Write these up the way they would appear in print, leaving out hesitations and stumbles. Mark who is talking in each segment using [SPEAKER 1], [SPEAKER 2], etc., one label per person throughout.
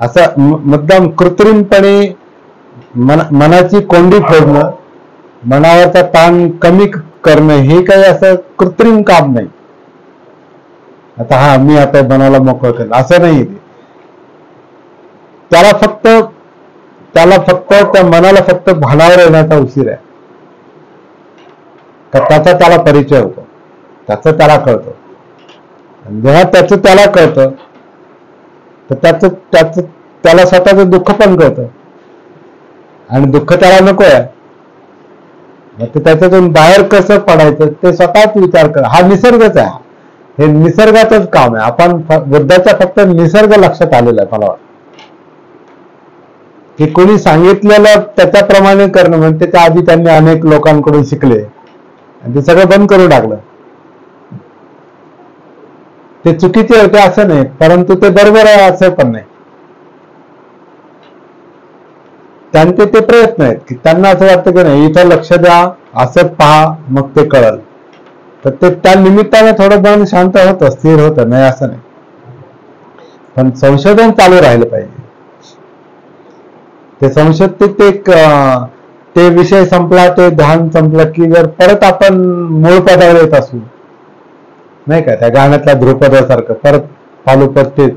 [SPEAKER 1] असं मुद्दाम कृत्रिमपणे मनाची कोंडी फोडणं, मनावरचा ताण कमी करणं, हे काही असं कृत्रिम काम नाही. आता हा मी आता मनाला मोकळं केलं असं नाही. त्याला फक्त त्या मनाला फक्त भानावर येण्याचा उशीर आहे. त्याचा त्याला परिचय होतो, त्याचं त्याला कळतं. जेव्हा त्याचं त्याला कळतं तर त्याला स्वतःचं दुःख पण कळतं आणि दुःख त्याला नको आहे. मग ते त्याच्यातून बाहेर कसं पडायचं ते स्वतःच विचार कर. हा निसर्गच आहे, हे निसर्गाचंच काम आहे. आपण बुद्धाच्या फक्त निसर्ग लक्षात आलेला आहे. मला वाटतं की कोणी सांगितलेलं त्याच्याप्रमाणे करणं, म्हणजे त्याच्या आधी त्यांनी अनेक लोकांकडून शिकले आणि ते सगळं बंद करून टाकलं. ते चुकीचे होते असं नाही, परंतु ते बरोबर आहे असं पण नाही. त्यांचे ते प्रयत्न आहेत की त्यांना असं वाटतं की नाही इथं लक्ष द्या, असं पहा, मग ते कळल. तर ते त्या निमित्ताने थोडं मन शांत होतं, स्थिर होतं, नाही असं नाही. पण संशोधन चालू राहिलं पाहिजे. ते संशोधन ते विषय संपला, ते ध्यान संपलं की जर परत आपण मूळ पदावर येत असू, नाही का, त्या गाण्यातल्या ध्रुपदासारखं परत पालुपत तेच,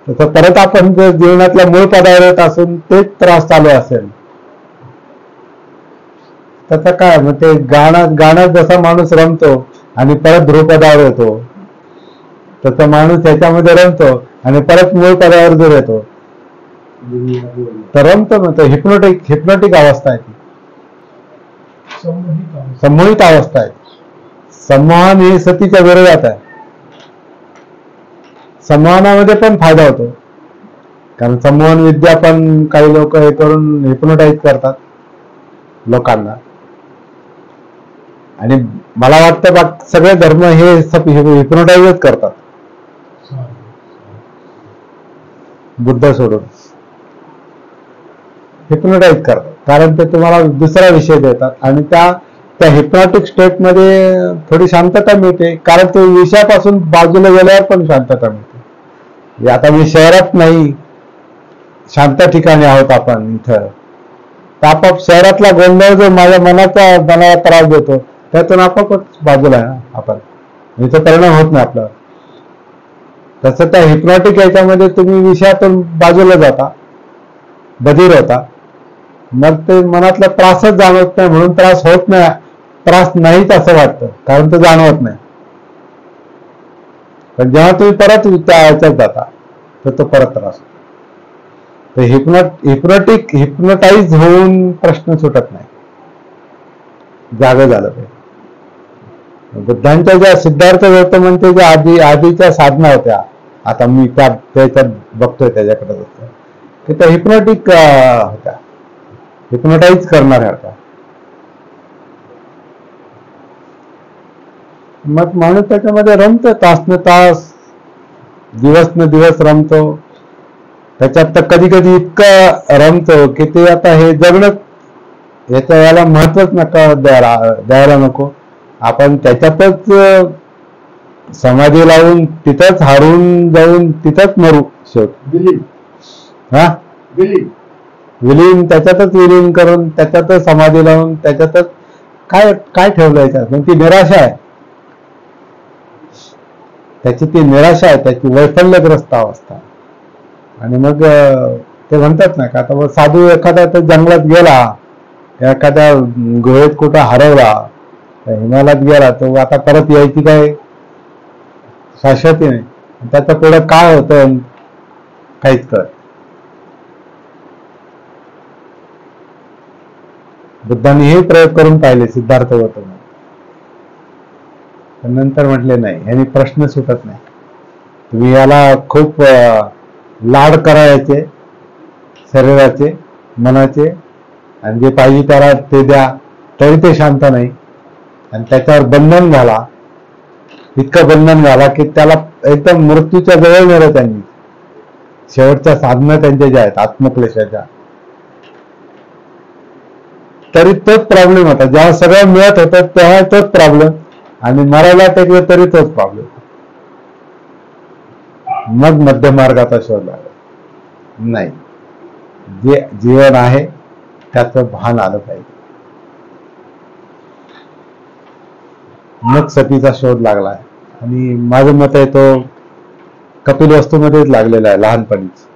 [SPEAKER 1] तर परत आपण जर जीवनातल्या मूळ पदावर येत असून तेच त्रास चालू असेल त्याचा काय. मग ते गाण्यात जसा माणूस रमतो आणि परत ध्रुपदावर येतो, तसा माणूस याच्यामध्ये रमतो आणि परत मूळ पदावर जर येतो तर रमतो. मग तो हिप्नोटिक अवस्था आहे, ती संमोहित अवस्था आहे. संमोहन ही सतीच्या विरोधात आहे. संमोहनामध्ये पण फायदा होतो, कारण संमोहन विद्या पण काही लोक हे करून हिप्नोटाईज करतात लोकांना. आणि मला वाटतं सगळे धर्म हे हिप्नोटाईजच करतात, बुद्ध सोडून हिप्नोटाईज करतात. कारण ते तुम्हाला दुसरा विषय देतात आणि त्या हिप्नॉटिक स्टेटमध्ये थोडी शांतता मिळते, कारण ते विषयापासून बाजूला गेल्यावर पण शांतता मिळते. आता मी शहरात नाही, शांत ठिकाणी आहोत आपण इथं, तर आपोआप शहरातला गोंधळ जो माझ्या मनाला त्रास देतो त्यातून आपोआपच बाजूला आहे आपण, इथं परिणाम होत नाही आपल्यावर. तसं त्या हिप्नॉटिक याच्यामध्ये तुम्ही विषयातून बाजूला जाता, बधीर होता, मग ते मनातला त्रासच जाणवत नाही. म्हणून त्रास होत नाही, त्रास नाहीच असं वाटतं, कारण तो जाणवत नाही. पण जेव्हा तुम्ही परत त्या ह्याच्यात जाता तर तो परत त्रास होतो. तर हिप्नोटाईज होऊन प्रश्न सुटत नाही, जागं झालं पाहिजे. बुद्धांच्या ज्या सिद्धार्थ गौतमांच्या ज्या आधीच्या साधना होत्या, आता मी त्याच्यात बघतोय त्याच्याकडे बघतोय की त्या हिप्नोटिक होत्या, हिप्नोटाईज करणाऱ्या होत्या. मग माणूस त्याच्यामध्ये रमतो, तासन तास, दिवस न दिवस रमतो त्याच्यात. तर कधी कधी इतकं रमतो की ते आता हे जगणं याला महत्वच नका द्यायला नको. आपण त्याच्यातच समाधी लावून तिथंच हारून जाऊन तिथंच मरू शेवटी. विलीन त्याच्यातच विलीन करून त्याच्यातच समाधी लावून त्याच्यातच काय ठेवलं याच्यात. ती निराशा आहे, ती निराशा आहे, त्याची वैफल्यग्रस्त अवस्था. आणि मग ते म्हणतात ना का आता साधू एखाद्या जंगलात गेला, एखाद्या गुहेत कुठं हरवला, हिमालयात गेला, तो आता परत यायची काय शाश्वती नाही. त्याचं पुढं काय होतं काहीच कळत. बुद्धांनी हे प्रयोग करून पाहिले सिद्धार्थ गौतम, नंतर म्हटले नाही, ह्यानी प्रश्न सुटत नाही. तुम्ही याला खूप लाड करायचे शरीराचे, मनाचे, आणि जे पाहिजे त्याला ते द्या, तरी ते शांत नाही. आणि त्याच्यावर बंधन घाला, इतकं बंधन घाला की त्याला एकदम मृत्यूच्या जवळ नेलं त्यांनी. शेवटच्या साधना त्यांच्या ज्या आहेत आत्मक्लेशाच्या, तरी तोच प्रॉब्लेम होता. जेव्हा सगळं मिळत होतं तेव्हा तोच प्रॉब्लेम, आणि मरायला टेकलं तरी तोच प्रॉब्लेम. मग मध्यमार्गाचा शोध लागला. नाही, जे जीवन आहे त्याचं भान आलं पाहिजे. मग सतीचा शोध लागला. आणि माझं मत आहे तो कपिल वस्तूमध्येच लागलेला आहे लहानपणीच.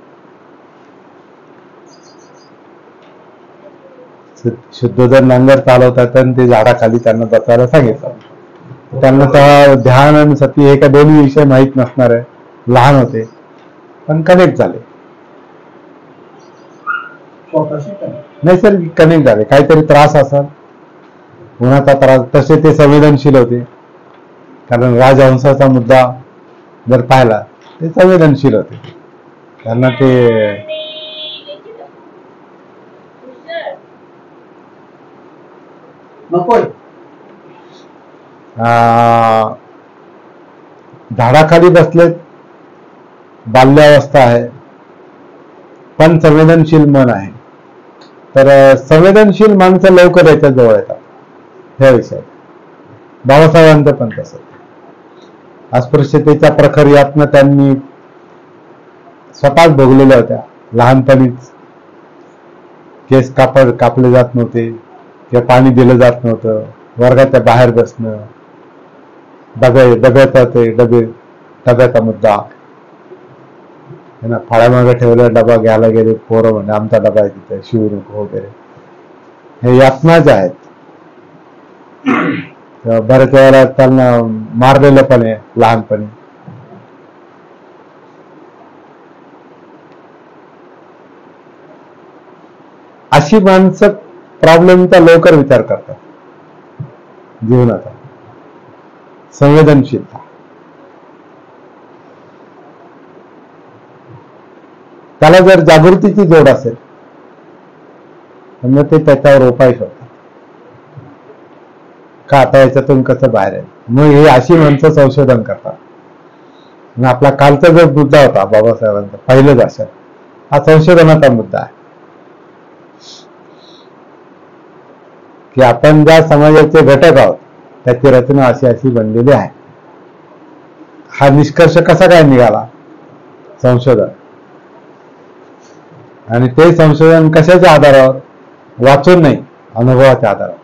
[SPEAKER 1] शुद्धोधन नांगर चालवतात आणि ते झाडाखाली त्यांना बसायला सांगितलं. त्यांना तर ध्यान आणि सती हे का दोन्ही विषय माहीत नसणार आहे. लहान होते पण कनेक्ट झाले, नैसर्गिक कनेक्ट झाले. काहीतरी त्रास असा उन्हाचा त्रास, तसे ते संवेदनशील होते. कारण राजहंसाचा मुद्दा जर पाहिला ते संवेदनशील होते. त्यांना ते झाडाखाली बसलेत, बाल्यावस्था आहे पण संवेदनशील मन आहे. तर संवेदनशील माणसं लवकर याच्या जवळ येतात ह्या विषयात. बाबासाहेबांचं पण तसं. अस्पृश्यतेच्या प्रखर यातना त्यांनी स्वतःच भोगलेल्या होत्या. लहानपणीच केस कापले जात नव्हते किंवा पाणी दिलं जात नव्हतं, वर्गाच्या बाहेर बसणं, डब्याचा मुद्दा, फाळ्यामागे ठेवलेला डबा घ्यायला गेले पोरं म्हणजे आमचा डबा आहे तिथे, शिवू नको वगैरे, हे यातना ज्या आहेत. बऱ्याच वेळेला त्यांना मारलेलं पण आहे लहानपणी. अशी माणसं प्रॉब्लेमचा लवकर विचार करतात जीवनाचा. संवेदनशीलता, त्याला जर जागृतीची जोड असेल तर मग ते त्याच्यावर उपाय शोधतात. का आता याच्यातून कसं बाहेर आहे. मग हे अशी माणसं संशोधन करतात. आणि आपला कालचा जो मुद्दा होता बाबासाहेबांचा पहिलं भाषण, हा संशोधनाचा मुद्दा आहे की आपण ज्या समाजाचे घटक आहोत त्याची रचना अशी अशी बनलेली आहे. हा निष्कर्ष कसा काय निघाला? संशोधन. आणि ते संशोधन कशाच्या आधारावर? वाचून नाही, अनुभवाच्या आधारावर.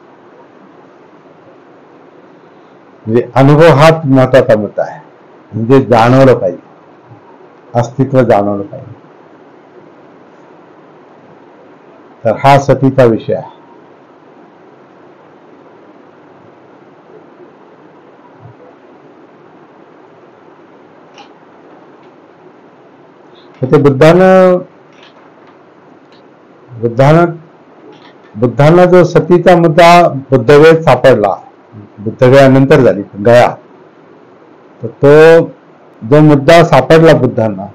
[SPEAKER 1] म्हणजे अनुभव हाच महत्वाचा मुद्दा आहे. म्हणजे जाणवलं पाहिजे, अस्तित्व जाणवलं पाहिजे. तर हा सतीचा विषय आहे. ते बुद्धांना जो सतीचा मुद्दा बुद्धगयेत सापडला, बुद्धगयानंतर झाली गया, तर तो जो मुद्दा सापडला बुद्धांना,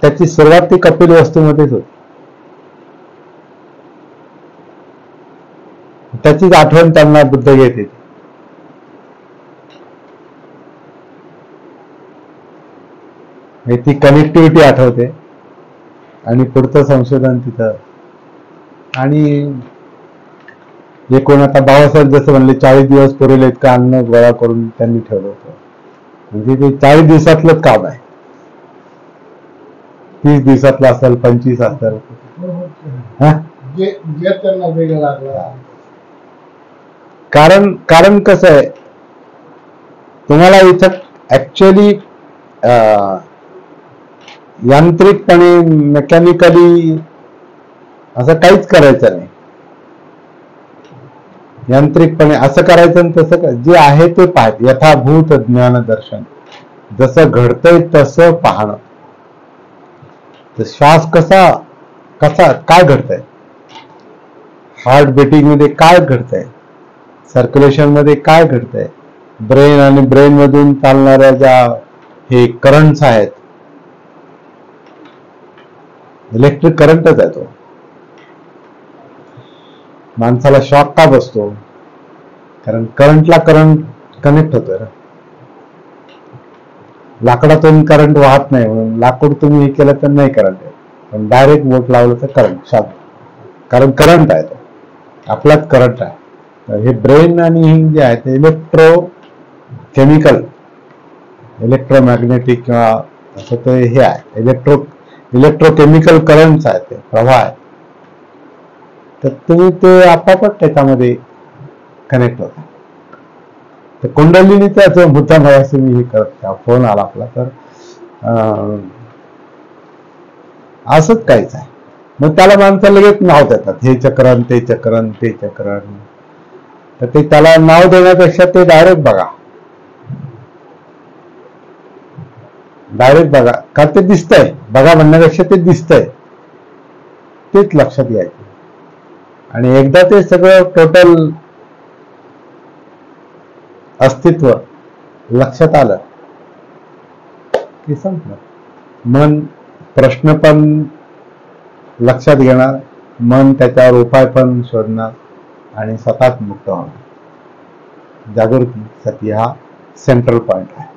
[SPEAKER 1] त्याची सुरुवात ती कपिल वस्तूमध्येच होती. त्याचीच आठवण त्यांना बुद्धगयेत येते. ती कनेक्टिव्हिटी आठवते आणि पुढचं संशोधन तिथं. आणि एकूण आता बाबासाहेब जसं म्हणले 40 दिवस पुरेल इतकं अन्न गोळा करून त्यांनी ठेवलं होतं. म्हणजे ते 40 दिवसातलंच काम आहे. 30 दिवसातलं असेल, 25 असेल. त्यांना वेगळं लागलं. कारण कसं आहे, तुम्हाला इथं ऍक्च्युअली यांत्रिकपणे मेकॅनिकली असं काहीच करायचं नाही. यांत्रिकपणे असं करायचं आणि तसं जे आहे ते पाहायचं. यथाभूत ज्ञान दर्शन, जसं घडतंय तसं पाहणं. तर श्वास कसा काय घडतंय, हार्ट बीटिंग मध्ये काय घडतंय, सर्क्युलेशन मध्ये काय घडतंय, ब्रेन आणि ब्रेन मधून चालणाऱ्या ज्या हे करंट्स आहेत, इलेक्ट्रिक करंटच आहे तो. माणसाला शॉक का बसतो? कारण करंटला करंट कनेक्ट होतोय. लाकडातून करंट वाहत नाही म्हणून लाकूड तुम्ही हे केलं तर नाही करंट आहे, पण डायरेक्ट बोट लावलं तर करंट शॉक. कारण करंट आहे तो, आपलाच करंट आहे. तर हे ब्रेन आणि हे जे आहे ते इलेक्ट्रोकेमिकल, इलेक्ट्रोमॅग्नेटिक किंवा असं ते हे आहे, इलेक्ट्रोकेमिकल करंट्स आहे, ते प्रवाह आहे. तर तुम्ही ते आपापच त्याच्यामध्ये कनेक्ट होता. तर कुंडलिनीचा जो मुद्दा मगाशी मी करत फोन आला आपला, तर असंच काहीच आहे. मग त्याला माणसं लगेच नाव देतात, हे चक्रण ते चक्रण ते चक्रण. तर ते त्याला नाव देण्यापेक्षा ते डायरेक्ट बघा का ते दिसतंय, बघा म्हणण्यापेक्षा ते दिसतंय, तेच लक्षात घ्यायचं. आणि एकदा ते सगळं टोटल अस्तित्व लक्षात आलं की संपलं. मन प्रश्न पण लक्षात घेणार, मन त्याच्यावर उपाय पण शोधणार आणि स्वतःच मुक्त होणार. जागृती सती हा सेंट्रल पॉइंट आहे.